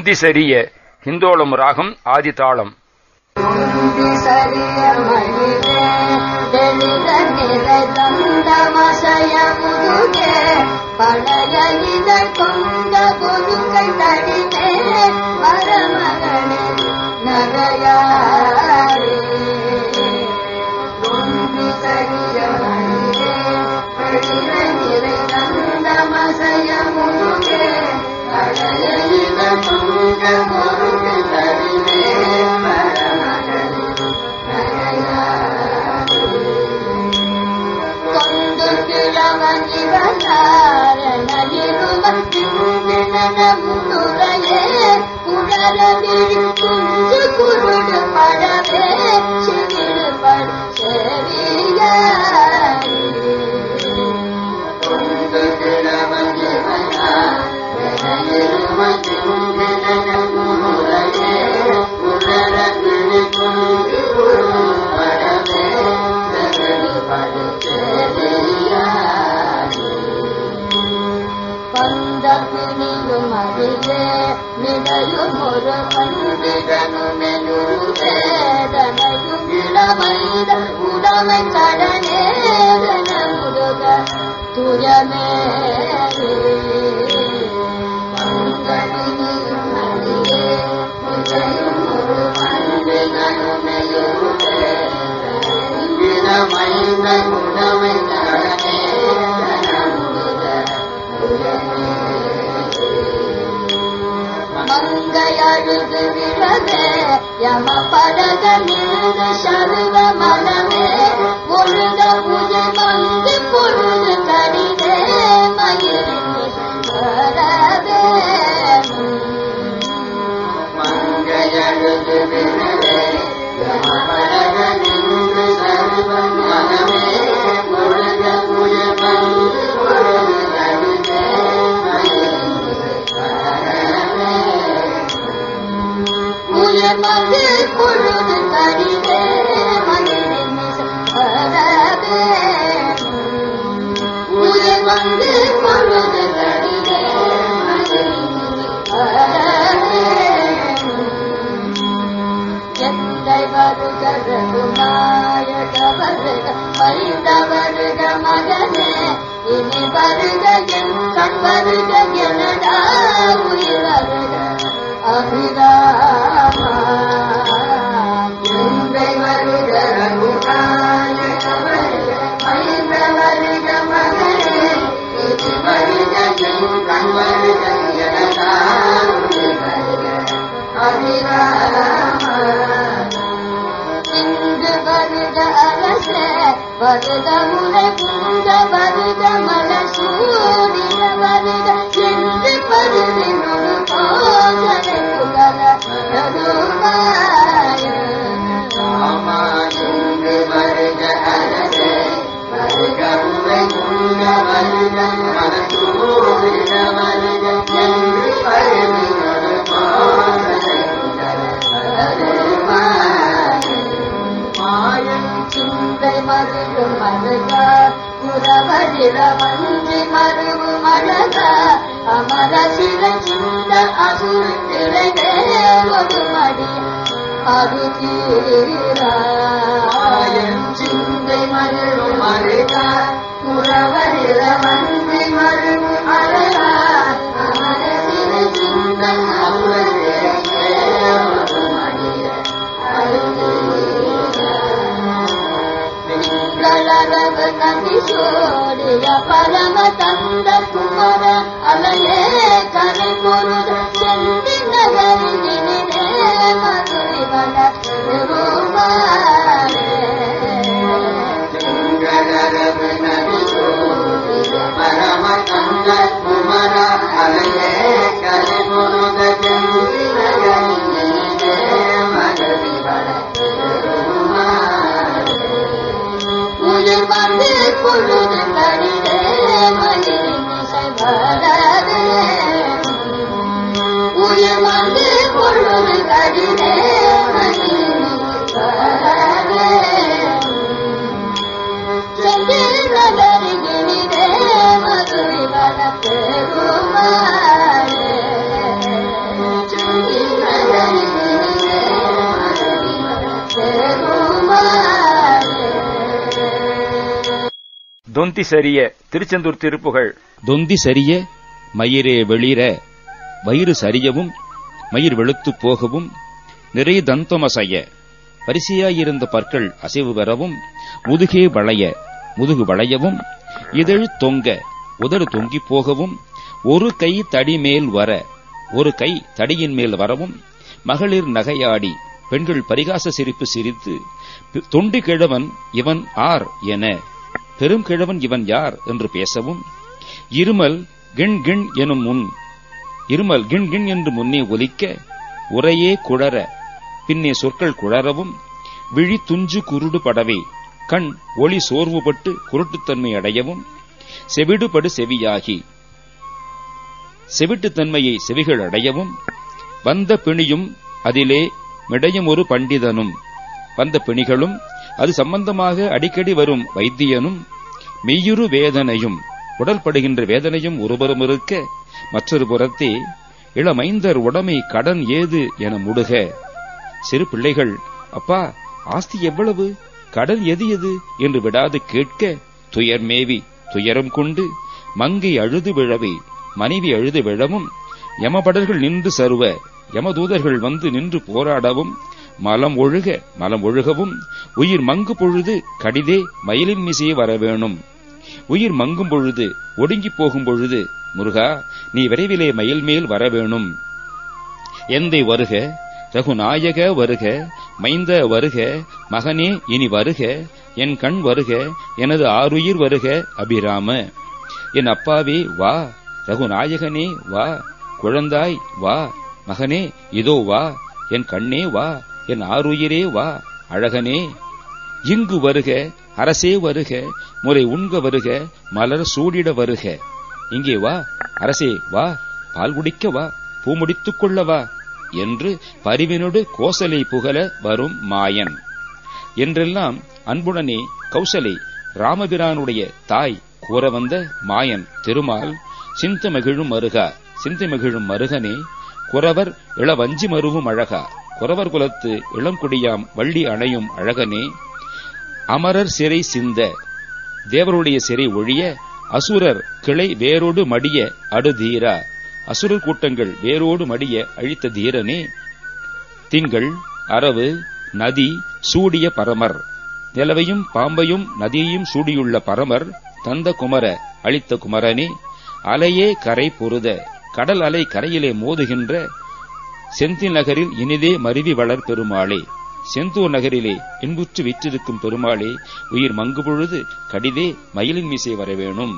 உந்தி சரிய ஹிந்தோளம் ராகம் ஆதி தாளம். தொந்தி சரிய திருச்செந்தூர் திருப்புகழ். தொந்தி சரிய மயிரே வெளிர வயிறு சரியவும் மயிர் வெளுத்துப் போகவும் நிறை தந்தமசைய வரிசையாயிருந்த பற்கள் அசைவு பெறவும் முதுகே வளைய முதுகு வளையவும் இதழ் தொங்க உதடு தொங்கிப் போகவும் ஒரு கை தடி மேல் வர ஒரு கை தடியின் மேல் வரவும் மகளிர் நகையாடி பெண்கள் பரிகாச சிரிப்பு சிரித்து தொண்டி கிழவன் இவன் ஆர் என பெரும் கிழவன் இவன் யார் என்று பேசவும் இருமல் கிண் கிண் எனும் முன் இருமல் கிண் கிண் என்று முன்னே ஒலிக்க உரையே குழற பின்னே சொற்கள் குழறவும் விழி துஞ்சு குருடு படவே கண் ஒளி சோர்வுபட்டு குருட்டுத்தன்மை அடையவும் செவிடுபடு செவியாகி செவிட்டுத்தன்மையை செவிகள் அடையவும் வந்த பிணியும் அதிலே மிடையும் ஒரு பண்டிதனும் வந்த பிணிகளும் அது சம்பந்தமாக அடிக்கடி வரும் வைத்தியனும் மெய்யுறு வேதனையும் உடல்படுகின்ற வேதனையும் ஒருபுறம் இருக்க மற்றொரு புறத்தே இளமைந்தர் உடமை கடன் ஏது என முடுக சிறு பிள்ளைகள் அப்பா ஆஸ்தி எவ்வளவு கடன் எது எது என்று விடாது கேட்க துயர் மேவி துயரம் கொண்டு மங்கை அழுது விழவே மனைவி அழுது விழவும் யமபடர்கள் நின்று சருவ யமதூதர்கள் வந்து நின்று போராடவும் மலம் ஒழுகவும் உயிர் மங்கு பொழுது கடிதே மயிலின் மிசையே வரவேணும் உயிர் மங்கும் பொழுது ஒடுங்கி போகும் பொழுது முருகா நீ விரைவிலே மயில் மேல் வரவேணும் எந்தை வருக ரகுநாயக வருக மைந்த வருக மகனே இனி வருக என் கண் வருக எனது ஆருயிர் வருக அபிராம என் அப்பாவே வா ரகுநாயகனே வா குழந்தாய் வா மகனே இதோ வா என் கண்ணே வா என் ஆருயிரே வா அழகனே இங்கு வருக அரசே வருக முறை உண்க வருக மலர் சூடிட வருக இங்கே வா அரசே வா பால் குடிக்க வா பூ முடித்துக் கொள்ள வா என்று பரிவினோடு கோசலை புகழ வரும் மாயன் என்றெல்லாம் அன்புடனே கௌசலை ராமபிரானுடைய தாய் கூற வந்த மாயன் திருமால் சிந்தமகிழும் மருகா சிந்தமகிழும் மருகனே குறவர் இளவஞ்சி மருவும் அழகா குறவர் குலத்து இளங்குடியாம் வள்ளி அணையும் அழகனே அமரர் சிறை சிந்த தேவருடைய சிறை ஒழிய அசுரர் கிளை வேரோடு மடிய அடுதீரா அசுரர் கூட்டங்கள் வேரோடு மடிய அழித்த தீரனே திங்கள் அரவு நதி சூடிய பரமர் நிலவையும் பாம்பையும் நதியையும் சூடியுள்ள பரமர் தந்த குமர அழித்த குமரனே அலையே கரை பொருத கடல் அலை கரையிலே மோதுகின்ற செந்தில் நகரில் இனிதே மருவி வளர் பெருமாளே செந்தூர் நகரிலே இன்புற்று விற்றிருக்கும் பெருமாளே உயிர் மங்கு பொழுது கடிதே மயிலின் மீசை வரவேணும்.